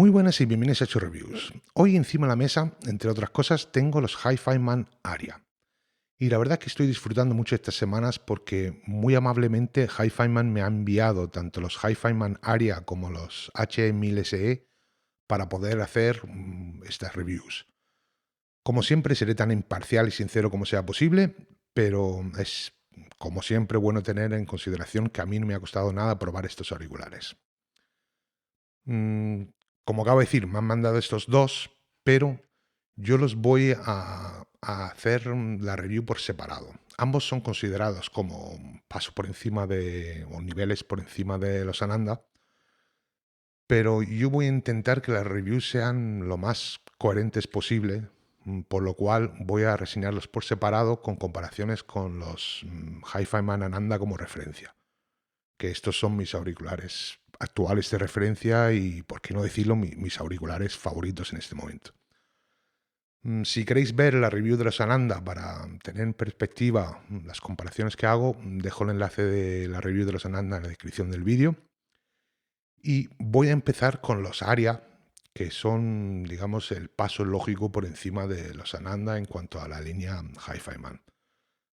Muy buenas y bienvenidos a Hecho Reviews. Hoy encima de la mesa, entre otras cosas, tengo los Hi-Fi Man Aria. Y la verdad es que estoy disfrutando mucho estas semanas porque muy amablemente Hi-Fi Man me ha enviado tanto los Hi-Fi Man Aria como los H1000 SE para poder hacer estas reviews. Como siempre seré tan imparcial y sincero como sea posible, pero es como siempre bueno tener en consideración que a mí no me ha costado nada probar estos auriculares. Mm, Como acabo de decir, me han mandado estos dos, pero yo los voy a hacer la review por separado. Ambos son considerados como paso por encima de, o niveles por encima de los Ananda, pero yo voy a intentar que las reviews sean lo más coherentes posible, por lo cual voy a reseñarlos por separado con comparaciones con los Hi-Fi Man Ananda como referencia, que estos son mis auriculares actuales de referencia y, por qué no decirlo, mis auriculares favoritos en este momento. Si queréis ver la review de los Ananda para tener en perspectiva las comparaciones que hago, dejo el enlace de la review de los Ananda en la descripción del vídeo. Y voy a empezar con los Aria, que son, digamos, el paso lógico por encima de los Ananda en cuanto a la línea Hi-Fi Man.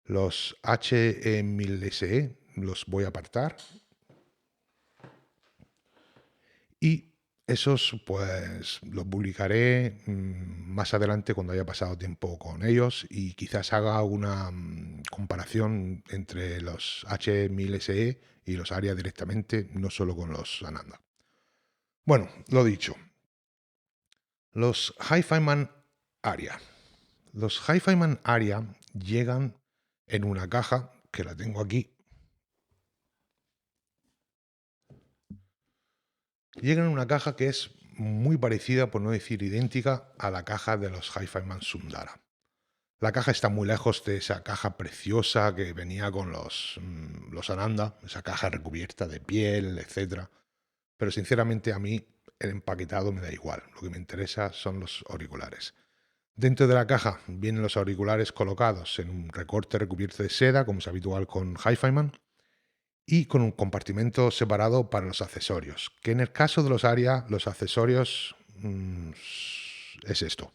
Los HE1000 SE los voy a apartar y esos pues los publicaré más adelante cuando haya pasado tiempo con ellos y quizás haga una comparación entre los H1000 SE y los Aria directamente, no solo con los Ananda. Bueno, lo dicho, los Hi-Fi Man Aria. Los Hi-Fi Man Aria llegan en una caja que la tengo aquí. Llegan en una caja que es muy parecida, por no decir idéntica, a la caja de los Hi-Fi Man Sundara. La caja está muy lejos de esa caja preciosa que venía con los Ananda, esa caja recubierta de piel, etcétera. Pero sinceramente a mí el empaquetado me da igual. Lo que me interesa son los auriculares. Dentro de la caja vienen los auriculares colocados en un recorte recubierto de seda, como es habitual con Hi-Fi Man, y con un compartimento separado para los accesorios, que en el caso de los Aria, los accesorios es esto.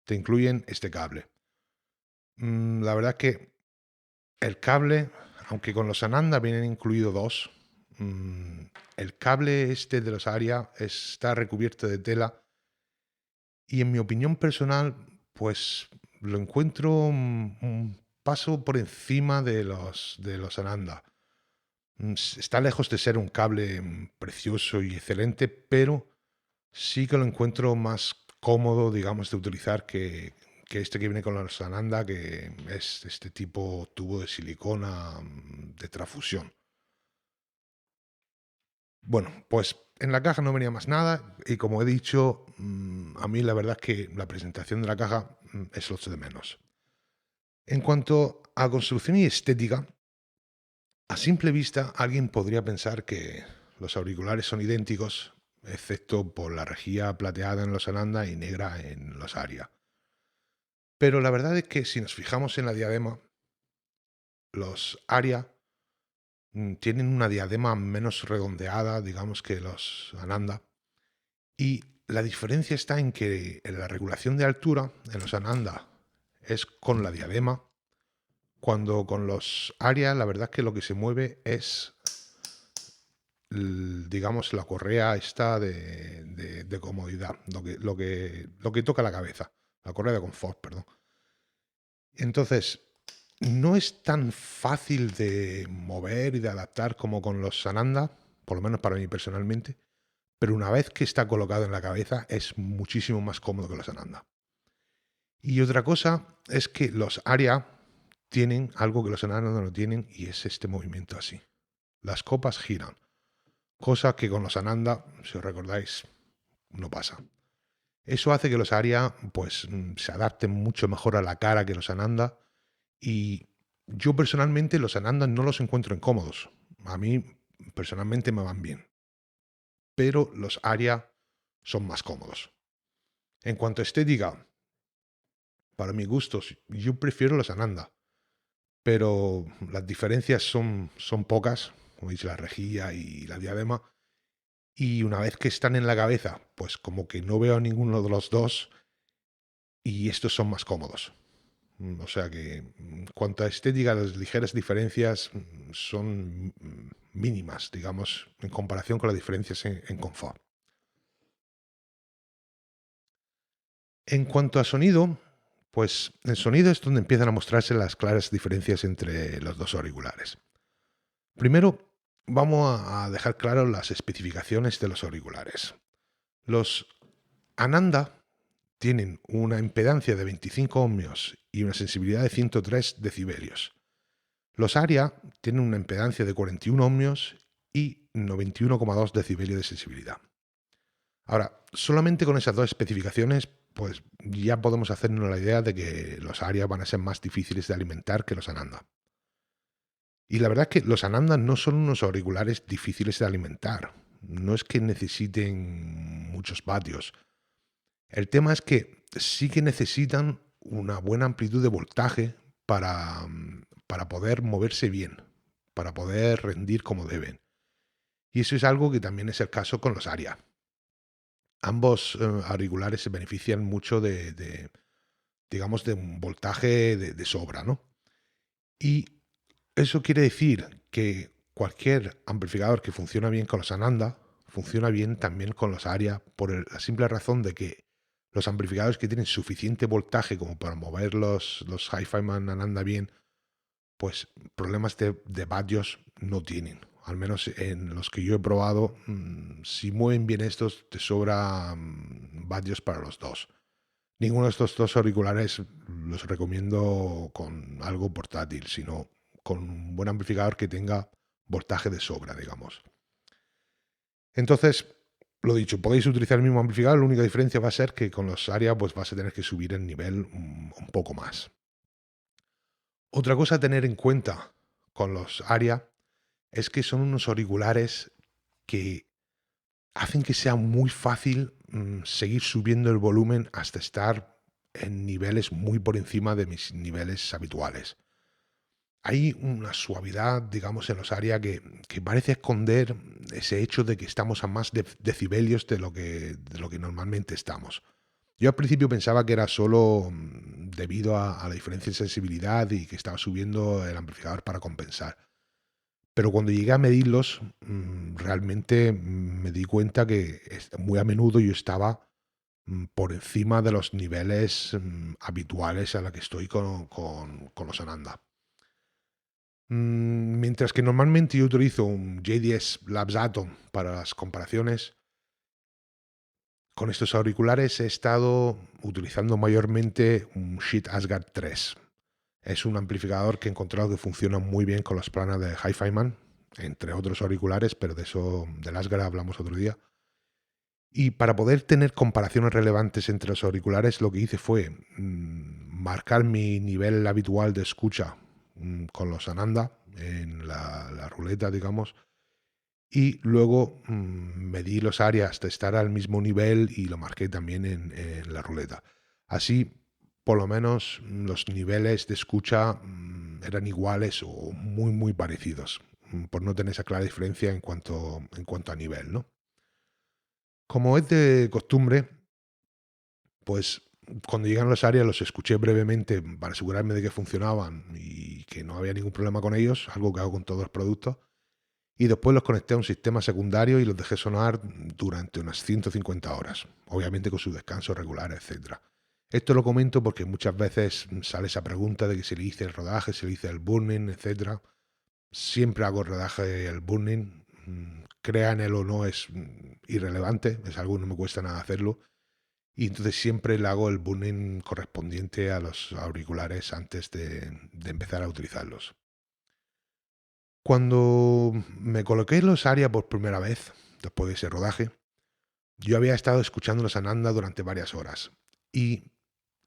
Te incluyen este cable. La verdad que el cable, aunque con los Ananda vienen incluidos dos, el cable este de los Aria está recubierto de tela y en mi opinión personal, pues lo encuentro un paso por encima de los Ananda. Está lejos de ser un cable precioso y excelente, pero sí que lo encuentro más cómodo, digamos, de utilizar que este que viene con los Ananda, que es este tipo tubo de silicona de transfusión. Bueno, pues en la caja no venía más nada y como he dicho, a mí la verdad es que la presentación de la caja es lo de menos. En cuanto a construcción y estética, a simple vista alguien podría pensar que los auriculares son idénticos, excepto por la rejilla plateada en los Ananda y negra en los Aria. Pero la verdad es que si nos fijamos en la diadema, los Aria tienen una diadema menos redondeada, digamos, que los Ananda. Y la diferencia está en que en la regulación de altura, en los Ananda, es con la diadema, cuando con los Aria la verdad es que lo que se mueve es, digamos, la correa esta de comodidad, lo que toca la cabeza, la correa de confort, perdón. Entonces, no es tan fácil de mover y de adaptar como con los Sananda, por lo menos para mí personalmente, pero una vez que está colocado en la cabeza es muchísimo más cómodo que los Ananda. Y otra cosa es que los Aria tienen algo que los Ananda no tienen y es este movimiento así. Las copas giran, cosa que con los Ananda, si os recordáis, no pasa. Eso hace que los Aria pues se adapten mucho mejor a la cara que los Ananda y yo personalmente los Ananda no los encuentro incómodos. A mí personalmente me van bien, pero los Aria son más cómodos. En cuanto a estética, para mis gustos, yo prefiero los Ananda, pero las diferencias son pocas, como dice la rejilla y la diadema, Y una vez que están en la cabeza, pues como que no veo a ninguno de los dos y estos son más cómodos. O sea que, en cuanto a estética, las ligeras diferencias son mínimas, digamos, en comparación con las diferencias en confort. En cuanto a sonido, pues el sonido es donde empiezan a mostrarse las claras diferencias entre los dos auriculares. Primero, vamos a dejar claro las especificaciones de los auriculares. Los Ananda tienen una impedancia de 25 ohmios y una sensibilidad de 103 decibelios. Los Aria tienen una impedancia de 41 ohmios y 91,2 decibelios de sensibilidad. Ahora, solamente con esas dos especificaciones, pues ya podemos hacernos la idea de que los Aria van a ser más difíciles de alimentar que los Ananda. Y la verdad es que los Ananda no son unos auriculares difíciles de alimentar. No es que necesiten muchos vatios. El tema es que sí que necesitan una buena amplitud de voltaje para poder moverse bien, para poder rendir como deben. Y eso es algo que también es el caso con los Aria. Ambos auriculares se benefician mucho digamos, de un voltaje de sobra, ¿no? Y eso quiere decir que cualquier amplificador que funciona bien con los Ananda funciona bien también con los Aria por la simple razón de que los amplificadores que tienen suficiente voltaje como para mover los Hi-Fi Man Ananda bien, pues problemas de vatios no tienen. Al menos en los que yo he probado, si mueven bien estos, te sobra vatios para los dos. Ninguno de estos dos auriculares los recomiendo con algo portátil, sino con un buen amplificador que tenga voltaje de sobra, digamos. Entonces, lo dicho, podéis utilizar el mismo amplificador, la única diferencia va a ser que con los Aria pues vas a tener que subir el nivel un poco más. Otra cosa a tener en cuenta con los Aria es que son unos auriculares que hacen que sea muy fácil seguir subiendo el volumen hasta estar en niveles muy por encima de mis niveles habituales. Hay una suavidad, digamos, en los Aria que parece esconder ese hecho de que estamos a más decibelios de lo que normalmente estamos. Yo al principio pensaba que era solo debido a la diferencia en sensibilidad y que estaba subiendo el amplificador para compensar. Pero cuando llegué a medirlos, realmente me di cuenta que muy a menudo yo estaba por encima de los niveles habituales a la que estoy con los Ananda. Mientras que normalmente yo utilizo un JDS Labs Atom para las comparaciones, con estos auriculares he estado utilizando mayormente un Schiit Asgard 3. Es un amplificador que he encontrado que funciona muy bien con las planas de Hi-Fi Man, entre otros auriculares, pero de eso del Asgard hablamos otro día. Y para poder tener comparaciones relevantes entre los auriculares, lo que hice fue marcar mi nivel habitual de escucha con los Ananda en la ruleta, digamos, y luego medí los áreas hasta estar al mismo nivel y lo marqué también en la ruleta. Así, por lo menos, los niveles de escucha eran iguales o muy, muy parecidos, por no tener esa clara diferencia en cuanto a nivel, ¿no? Como es de costumbre, pues cuando llegan los áreas los escuché brevemente para asegurarme de que funcionaban y que no había ningún problema con ellos, algo que hago con todos los productos. Y después los conecté a un sistema secundario y los dejé sonar durante unas 150 horas, obviamente con su descanso regular, etcétera. Esto lo comento porque muchas veces sale esa pregunta de que se le hice el rodaje, se le hice el burning, etcétera. Siempre hago el rodaje y el burning. Crean él o no es irrelevante, es algo que no me cuesta nada hacerlo. Y entonces siempre le hago el burning correspondiente a los auriculares antes de empezar a utilizarlos. Cuando me coloqué en los Aria por primera vez, después de ese rodaje, yo había estado escuchando los Ananda durante varias horas. Y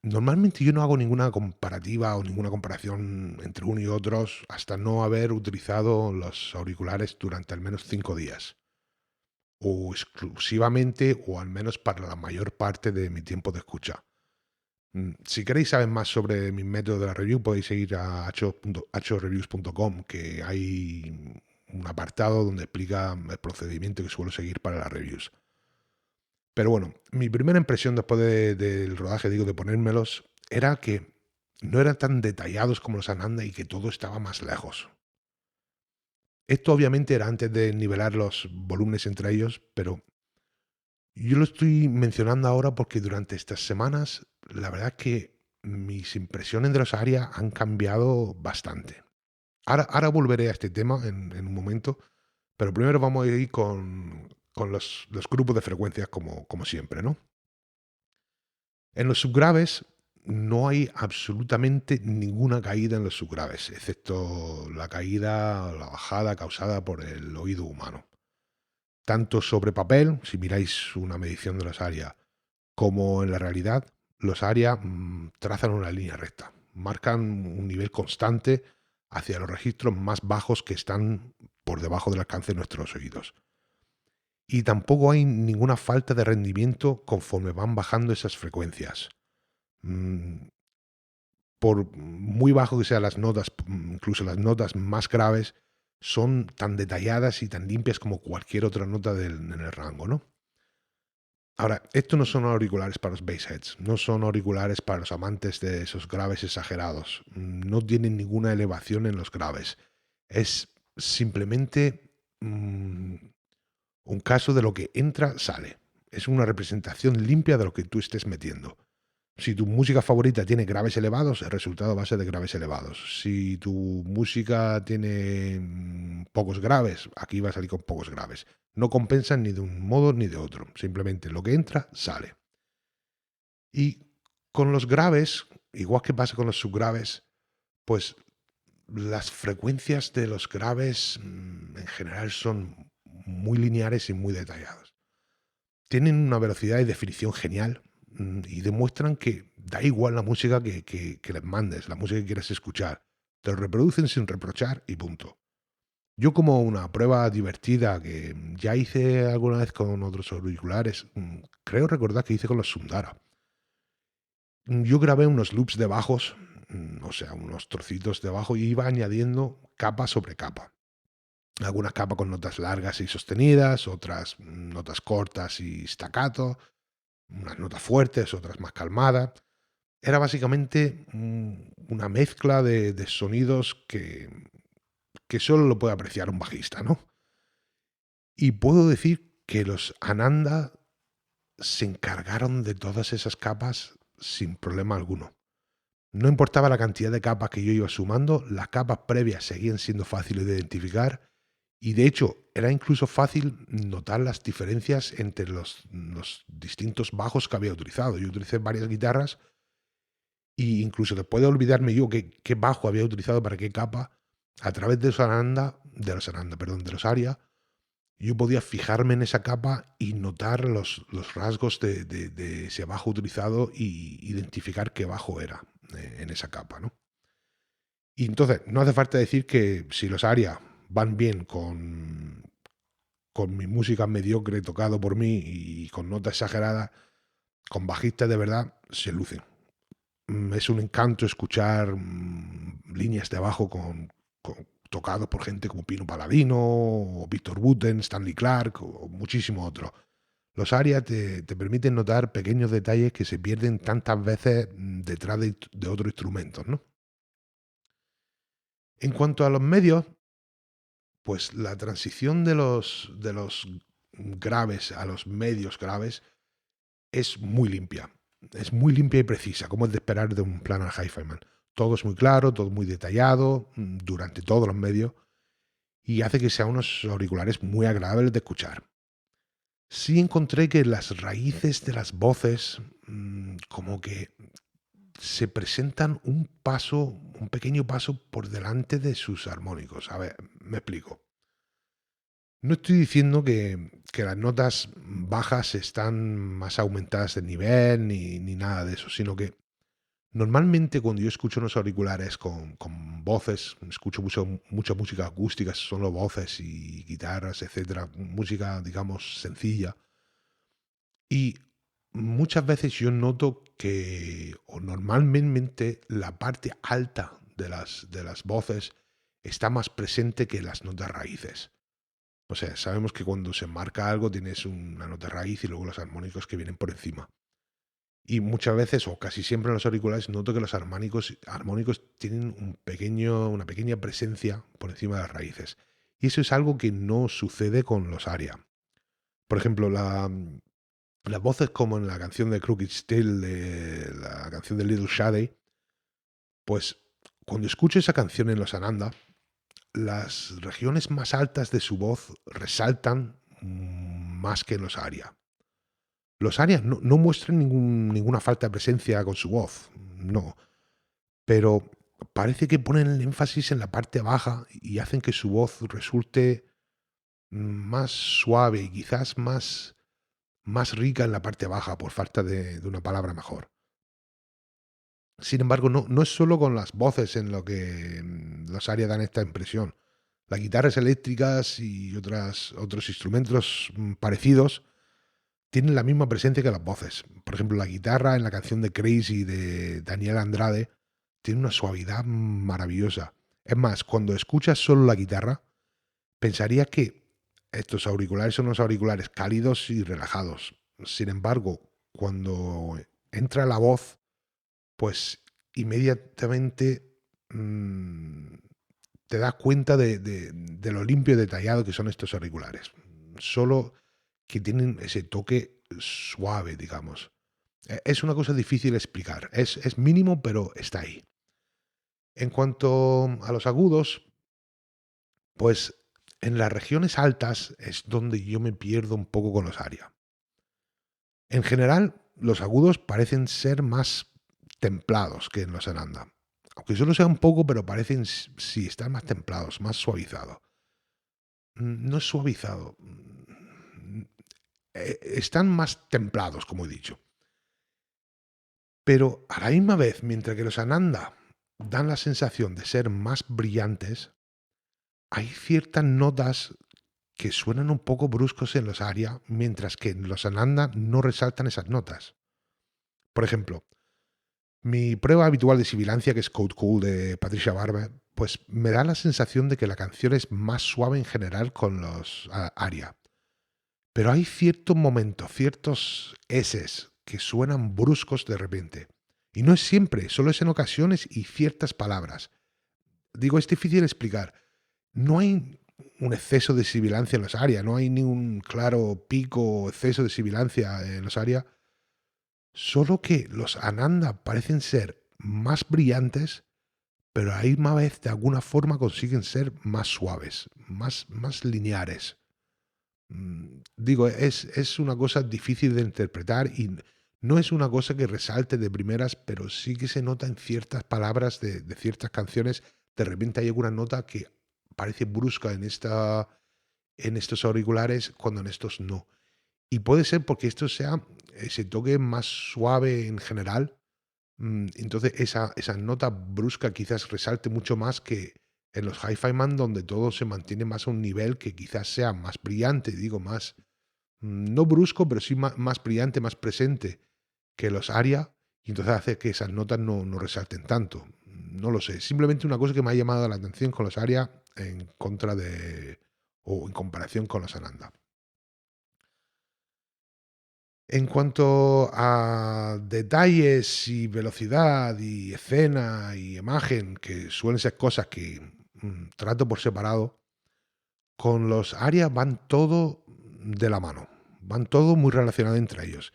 normalmente yo no hago ninguna comparativa o ninguna comparación entre uno y otros hasta no haber utilizado los auriculares durante al menos 5 días. O exclusivamente o al menos para la mayor parte de mi tiempo de escucha. Si queréis saber más sobre mis métodos de la review, podéis ir a hreviews.com, que hay un apartado donde explica el procedimiento que suelo seguir para las reviews. Pero bueno, mi primera impresión después del rodaje, digo, de ponérmelos, era que no eran tan detallados como los Ananda y que todo estaba más lejos. Esto obviamente era antes de nivelar los volúmenes entre ellos, pero yo lo estoy mencionando ahora porque durante estas semanas, la verdad es que mis impresiones de los ARIA han cambiado bastante. Ahora volveré a este tema en un momento, pero primero vamos a ir con los grupos de frecuencias como siempre, ¿no? En los subgraves no hay absolutamente ninguna caída en los subgraves, excepto la caída o la bajada causada por el oído humano. Tanto sobre papel, si miráis una medición de los ARIA, como en la realidad, los ARIA trazan una línea recta, marcan un nivel constante hacia los registros más bajos que están por debajo del alcance de nuestros oídos. Y tampoco hay ninguna falta de rendimiento conforme van bajando esas frecuencias. Mm, por muy bajo que sean las notas, incluso las notas más graves, son tan detalladas y tan limpias como cualquier otra nota en el rango, ¿no? Ahora, estos no son auriculares para los bassheads, no son auriculares para los amantes de esos graves exagerados, no tienen ninguna elevación en los graves. Es simplemente un caso de lo que entra, sale. Es una representación limpia de lo que tú estés metiendo. Si tu música favorita tiene graves elevados, el resultado va a ser de graves elevados. Si tu música tiene pocos graves, aquí va a salir con pocos graves. No compensan ni de un modo ni de otro. Simplemente lo que entra, sale. Y con los graves, igual que pasa con los subgraves, pues las frecuencias de los graves en general son muy lineares y muy detalladas. Tienen una velocidad y definición genial y demuestran que da igual la música que les mandes, la música que quieras escuchar. Te lo reproducen sin reprochar y punto. Yo como una prueba divertida que ya hice alguna vez con otros auriculares, creo recordar que hice con los Sundara. Yo grabé unos loops de bajos, o sea, unos trocitos de bajo y iba añadiendo capa sobre capa. Algunas capas con notas largas y sostenidas, otras notas cortas y staccato, unas notas fuertes, otras más calmadas. Era básicamente una mezcla de sonidos que solo lo puede apreciar un bajista, ¿no? Y puedo decir que los Ananda se encargaron de todas esas capas sin problema alguno. No importaba la cantidad de capas que yo iba sumando, las capas previas seguían siendo fáciles de identificar y de hecho era incluso fácil notar las diferencias entre los distintos bajos que había utilizado. Yo utilicé varias guitarras y incluso después de olvidarme yo qué bajo había utilizado para qué capa, a través de los ARIA, yo podía fijarme en esa capa y notar los rasgos de ese bajo utilizado y identificar qué bajo era en esa capa, ¿no? Y entonces, no hace falta decir que si los ARIA van bien con mi música mediocre tocado por mí y con notas exageradas, con bajistas de verdad se lucen. Es un encanto escuchar líneas de bajo tocados por gente como Pino Palladino, o Víctor Wooten, Stanley Clark o muchísimo otro. Los ARIA te permiten notar pequeños detalles que se pierden tantas veces detrás de otros instrumentos, ¿no? En cuanto a los medios, pues la transición de los graves a los medios graves es muy limpia. Es muy limpia y precisa, como es de esperar de un Planar Hi-Fi Man. Todo es muy claro, todo muy detallado, durante todos los medios, y hace que sean unos auriculares muy agradables de escuchar. Sí encontré que las raíces de las voces, como que se presentan un pequeño paso por delante de sus armónicos. A ver, me explico. No estoy diciendo que las notas bajas están más aumentadas de nivel ni nada de eso, sino que normalmente cuando yo escucho unos auriculares con voces, escucho mucha música acústica, solo voces y guitarras, etcétera, música, digamos, sencilla. Y muchas veces yo noto que, o normalmente, la parte alta de las voces está más presente que las notas raíces. O sea, sabemos que cuando se marca algo tienes una nota raíz y luego los armónicos que vienen por encima. Y muchas veces, o casi siempre en los auriculares, noto que los armónicos tienen una pequeña presencia por encima de las raíces. Y eso es algo que no sucede con los ARIA. Por ejemplo, las voces como en la canción de Crooked Still, de la canción de Little Shady, pues cuando escucho esa canción en los Ananda, las regiones más altas de su voz resaltan más que en los ARIA. Los ARIA no muestran ninguna falta de presencia con su voz, no, pero parece que ponen el énfasis en la parte baja y hacen que su voz resulte más suave y quizás más rica en la parte baja, por falta de una palabra mejor. Sin embargo, no es solo con las voces en lo que los ARIA dan esta impresión. Las guitarras eléctricas y otros instrumentos parecidos tienen la misma presencia que las voces. Por ejemplo, la guitarra en la canción de Crazy de Daniel Andrade tiene una suavidad maravillosa. Es más, cuando escuchas solo la guitarra, pensaría que estos auriculares son unos auriculares cálidos y relajados. Sin embargo, cuando entra la voz, pues inmediatamente mm, te das cuenta de lo limpio y detallado que son estos auriculares. Solo que tienen ese toque suave, digamos. Es una cosa difícil de explicar. Es mínimo, pero está ahí. En cuanto a los agudos, pues en las regiones altas es donde yo me pierdo un poco con los ARIA. En general, los agudos parecen ser más templados que en los Ananda. Aunque solo sea un poco, pero parecen sí estar más templados, más suavizados. No es suavizado. Están más templados, como he dicho. Pero a la misma vez, mientras que los Ananda dan la sensación de ser más brillantes, hay ciertas notas que suenan un poco bruscos en los ARIA, mientras que en los Ananda no resaltan esas notas. Por ejemplo, mi prueba habitual de sibilancia, que es Code Cool de Patricia Barber, pues me da la sensación de que la canción es más suave en general con los ARIA. Pero hay ciertos momentos, ciertos S's que suenan bruscos de repente. Y no es siempre, solo es en ocasiones y ciertas palabras. Digo, es difícil explicar. No hay un exceso de sibilancia en los ARIA, no hay ni un claro pico o exceso de sibilancia en los ARIA, solo que los Ananda parecen ser más brillantes, pero a la misma vez de alguna forma consiguen ser más suaves, más lineares. Digo, es una cosa difícil de interpretar y no es una cosa que resalte de primeras, pero sí que se nota en ciertas palabras de ciertas canciones. De repente hay alguna nota que parece brusca en estos auriculares, cuando en estos no. Y puede ser porque esto sea ese toque más suave en general. Entonces esa nota brusca quizás resalte mucho más que en los Hi-Fi Man, donde todo se mantiene más a un nivel que quizás sea más brillante, digo, más, no brusco, pero sí más brillante, más presente que los ARIA, y entonces hace que esas notas no resalten tanto. No lo sé, simplemente una cosa que me ha llamado la atención con los ARIA en contra de, o en comparación con los Ananda. En cuanto a detalles y velocidad y escena y imagen, que suelen ser cosas que trato por separado, con los ARIA van todo de la mano, van todo muy relacionado entre ellos.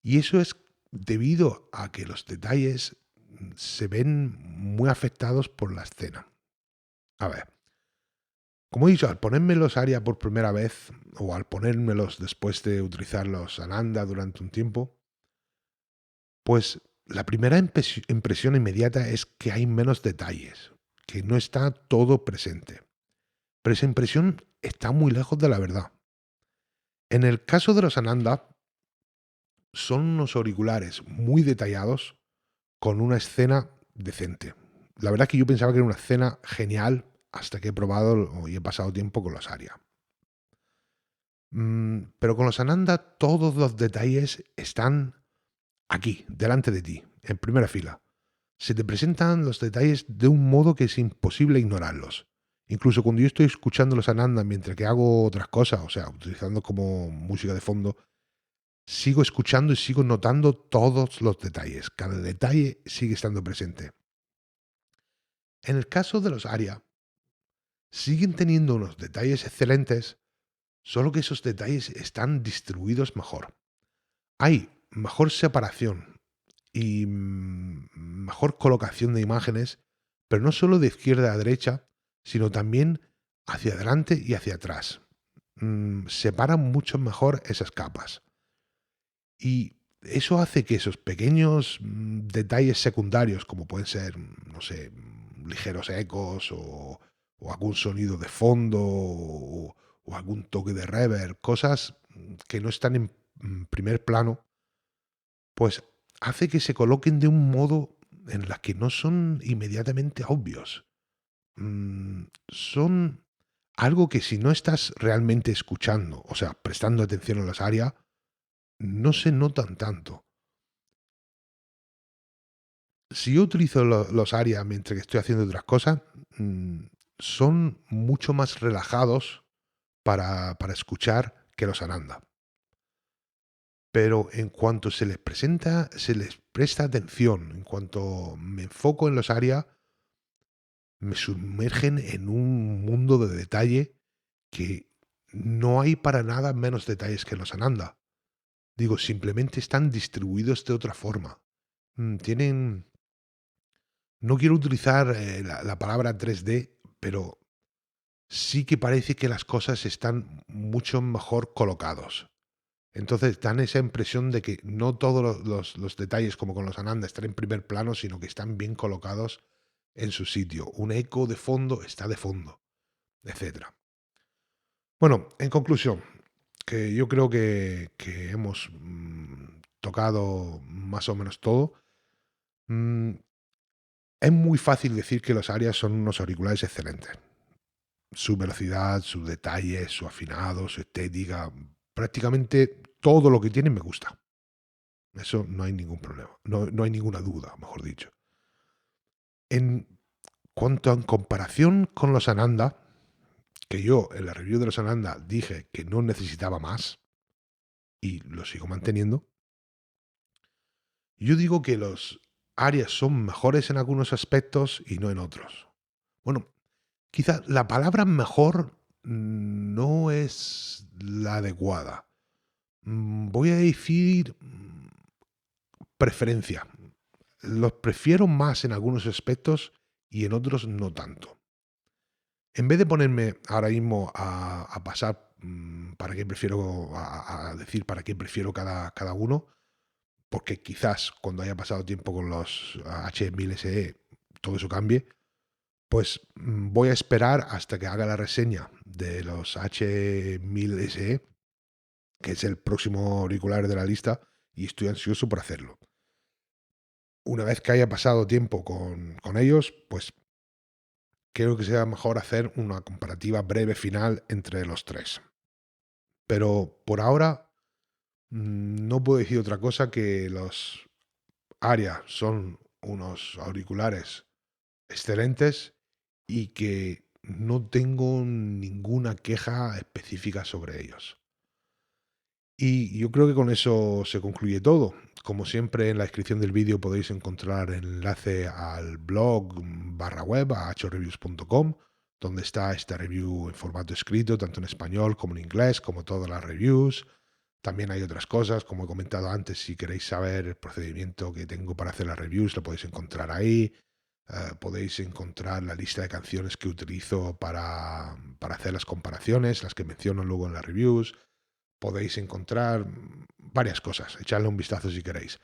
Y eso es debido a que los detalles se ven muy afectados por la escena. A ver, como he dicho, al ponerme los ARIA por primera vez, o al ponérmelos después de utilizar los Ananda durante un tiempo, pues la primera impresión inmediata es que hay menos detalles, que no está todo presente. Pero esa impresión está muy lejos de la verdad. En el caso de los Ananda, son unos auriculares muy detallados con una escena decente. La verdad es que yo pensaba que era una escena genial hasta que he probado y he pasado tiempo con los Aria. Pero con los Ananda todos los detalles están aquí, delante de ti, en primera fila. Se te presentan los detalles de un modo que es imposible ignorarlos. Incluso cuando yo estoy escuchando los Ananda mientras que hago otras cosas, o sea, utilizando como música de fondo, sigo escuchando y sigo notando todos los detalles. Cada detalle sigue estando presente. En el caso de los Aria, siguen teniendo unos detalles excelentes, solo que esos detalles están distribuidos mejor. Hay mejor separación y mejor colocación de imágenes, pero no solo de izquierda a derecha, sino también hacia adelante y hacia atrás. Separan mucho mejor esas capas. Y eso hace que esos pequeños detalles secundarios, como pueden ser, no sé, ligeros ecos o algún sonido de fondo o algún toque de reverb, cosas que no están en primer plano, pues hace que se coloquen de un modo en la que no son inmediatamente obvios. Son algo que si no estás realmente escuchando, o sea, prestando atención a las áreas, no se notan tanto. Si yo utilizo los ARIA mientras que estoy haciendo otras cosas, mm, son mucho más relajados para escuchar que los Ananda. Pero en cuanto se les presta atención, en cuanto me enfoco en los ARIA, me sumergen en un mundo de detalle que no hay para nada menos detalles que en los Ananda. Digo, simplemente están distribuidos de otra forma. Tienen. No quiero utilizar la palabra 3D, pero sí que parece que las cosas están mucho mejor colocados. Entonces dan esa impresión de que no todos los detalles, como con los Ananda, están en primer plano, sino que están bien colocados en su sitio. Un eco de fondo está de fondo, etcétera. Bueno, en conclusión, que yo creo que hemos tocado más o menos todo. Mm, es muy fácil decir que los Arias son unos auriculares excelentes. Su velocidad, su detalle, su afinado, su estética, prácticamente todo lo que tienen me gusta. Eso no hay ningún problema, no hay ninguna duda, mejor dicho. En cuanto a en comparación con los Ananda, que yo en la review de los Ananda dije que no necesitaba más, y lo sigo manteniendo, yo digo que los Arias son mejores en algunos aspectos y no en otros. Bueno, quizá la palabra mejor no es la adecuada. Voy a decir preferencia. Los prefiero más en algunos aspectos y en otros no tanto. En vez de ponerme ahora mismo a pasar para qué prefiero, a decir para qué prefiero cada uno, porque quizás cuando haya pasado tiempo con los H1000 SE todo eso cambie, pues voy a esperar hasta que haga la reseña de los H1000 SE, que es el próximo auricular de la lista, y estoy ansioso por hacerlo. Una vez que haya pasado tiempo con ellos, pues creo que será mejor hacer una comparativa breve final entre los tres. Pero por ahora no puedo decir otra cosa que los Aria son unos auriculares excelentes y que no tengo ninguna queja específica sobre ellos. Y yo creo que con eso se concluye todo. Como siempre, en la descripción del vídeo podéis encontrar el enlace al blog barra web, a hreviews.com, donde está esta review en formato escrito, tanto en español como en inglés, como todas las reviews. También hay otras cosas, como he comentado antes, si queréis saber el procedimiento que tengo para hacer las reviews, lo podéis encontrar ahí. Podéis encontrar la lista de canciones que utilizo para hacer las comparaciones, las que menciono luego en las reviews. Podéis encontrar varias cosas. Echadle un vistazo si queréis.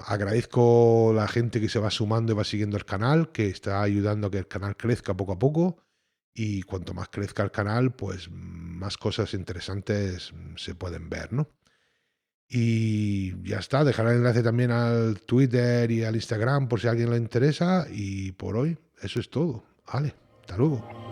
Agradezco la gente que se va sumando y va siguiendo el canal, que está ayudando a que el canal crezca poco a poco. Y cuanto más crezca el canal, pues más cosas interesantes se pueden ver, ¿no? Y ya está, dejaré el enlace también al Twitter y al Instagram por si a alguien le interesa. Y por hoy, eso es todo. Vale, hasta luego.